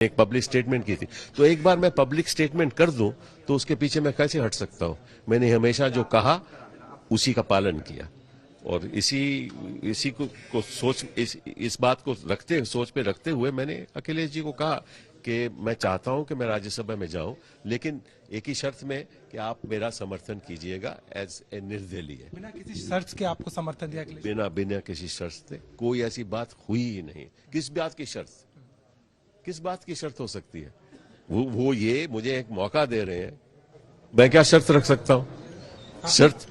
एक public statement की थी, तो एक बार मैं पब्लिक स्टेटमेंट कर दूं तो उसके पीछे मैं कैसे हट सकता हूं। मैंने हमेशा जो कहा उसी का पालन किया और इसी को इस बात को सोच पे रखते हुए मैंने अखिलेश जी को कहा कि मैं चाहता हूं कि मैं राज्यसभा में जाऊं, लेकिन एक ही शर्त में कि आप मेरा समर्थन कीजिएगा एज ए निर्दलीय। बिना किसी शर्त के आपको समर्थन दिया अखिलेश? बिना किसी शर्त से कोई ऐसी बात हुई ही नहीं। किस बात की शर्त हो सकती है? वो ये मुझे एक मौका दे रहे हैं, मैं क्या शर्त रख सकता हूं? शर्त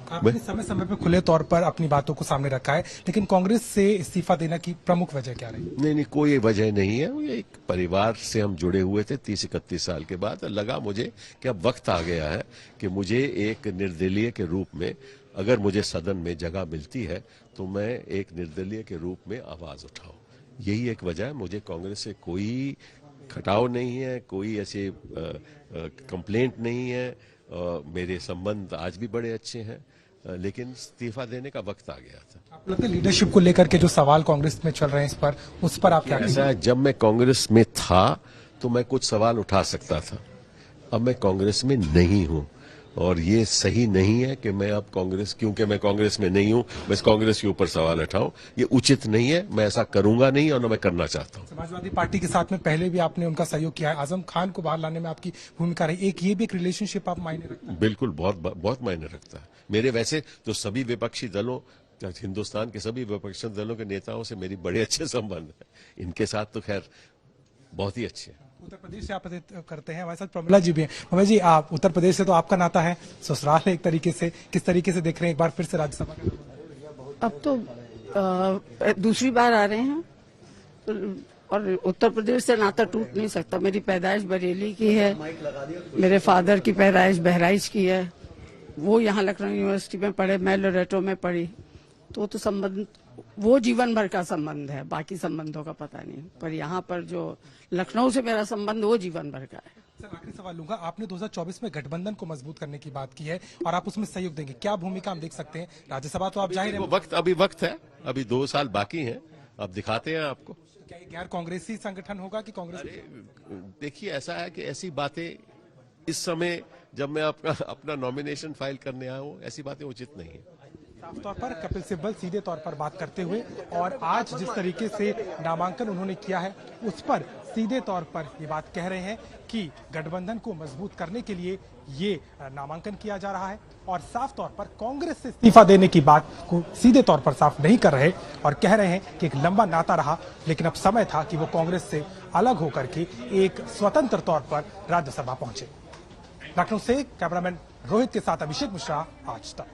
आपने समय समय पर खुले तौर पर अपनी बातों को सामने रखा है, लेकिन कांग्रेस से इस्तीफा देने की प्रमुख वजह क्या रही? नहीं, कोई वजह नहीं है। ये एक परिवार से हम जुड़े हुए थे 30-31 साल के बाद। लगा मुझे कि अब वक्त आ गया है कि मुझे एक निर्दलीय के रूप में, अगर मुझे सदन में जगह मिलती है तो मैं एक निर्दलीय के रूप में आवाज उठाऊं। यही एक वजह है। मुझे कांग्रेस से कोई खटाव नहीं है, कोई ऐसे कंप्लेंट नहीं है। मेरे संबंध आज भी बड़े अच्छे हैं, लेकिन इस्तीफा देने का वक्त आ गया था। आपको लगता है लीडरशिप को लेकर के जो सवाल कांग्रेस में चल रहे हैं उस पर आप क्या ऐसा है, जब मैं कांग्रेस में था तो मैं कुछ सवाल उठा सकता था। अब मैं कांग्रेस में नहीं हूं और ये सही नहीं है कि मैं अब क्योंकि मैं कांग्रेस में नहीं हूं बस कांग्रेस के ऊपर सवाल उठाऊं। ये उचित नहीं है। मैं ऐसा करूंगा नहीं और न मैं करना चाहता हूं। समाजवादी पार्टी के साथ में पहले भी आपने उनका सहयोग किया है, आजम खान को बाहर लाने में आपकी भूमिका रही, ये भी एक रिलेशनशिप आप मायने रखता है? बिल्कुल, बहुत मायने रखता है। मेरे वैसे तो सभी विपक्षी दलों, हिंदुस्तान के सभी विपक्षी दलों के नेताओं से मेरी बड़े अच्छे संबंध है। इनके साथ तो खैर बहुत ही अच्छे हैं। उत्तर प्रदेश से आप करते हैं, हमारे साथ प्रमिला जी भी हैं। प्रमिला जी, आप उत्तर प्रदेश से तो आपका नाता है, ससुराल है एक तरीके से, किस तरीके से देख रहे हैं एक बार फिर से राज्यसभा का? अब तो दूसरी बार आ रहे हैं और उत्तर प्रदेश से नाता टूट नहीं सकता। मेरी पैदाइश बरेली की है, मेरे फादर की पैदाइश बहराइच की है। वो यहाँ लखनऊ यूनिवर्सिटी में पढ़े, मैं लोरेटो में पढ़ी, तो संबंध वो जीवन भर का संबंध है। बाकी संबंधों का पता नहीं, पर यहाँ पर जो लखनऊ से मेरा संबंध वो जीवन भर का है। सर, आखिरी सवाल लूंगा। आपने 2024 में गठबंधन को मजबूत करने की बात की है और आप उसमें सहयोग देंगे, क्या भूमिका हम देख सकते हैं? राज्यसभा तो आप जाहिर है वक्त है, अभी 2 साल बाकी हैं, अब दिखाते हैं आपको। क्या ये गैर कांग्रेसी संगठन होगा कि कांग्रेस? देखिए, ऐसा है कि ऐसी बातें इस समय जब मैं अपना नॉमिनेशन फाइल करने आया हूं, ऐसी बातें उचित नहीं है। साफ तौर पर कपिल सिब्बल सीधे तौर पर बात करते हुए और आज जिस तरीके से नामांकन उन्होंने किया है उस पर सीधे तौर पर ये बात कह रहे हैं कि गठबंधन को मजबूत करने के लिए ये नामांकन किया जा रहा है और साफ तौर पर कांग्रेस से इस्तीफा देने की बात को सीधे तौर पर साफ नहीं कर रहे और कह रहे हैं कि एक लंबा नाता रहा, लेकिन अब समय था कि वो कांग्रेस से अलग होकर के एक स्वतंत्र तौर पर राज्यसभा पहुंचे। लखनऊ से कैमरामैन रोहित के साथ अभिषेक मिश्रा, आज तक।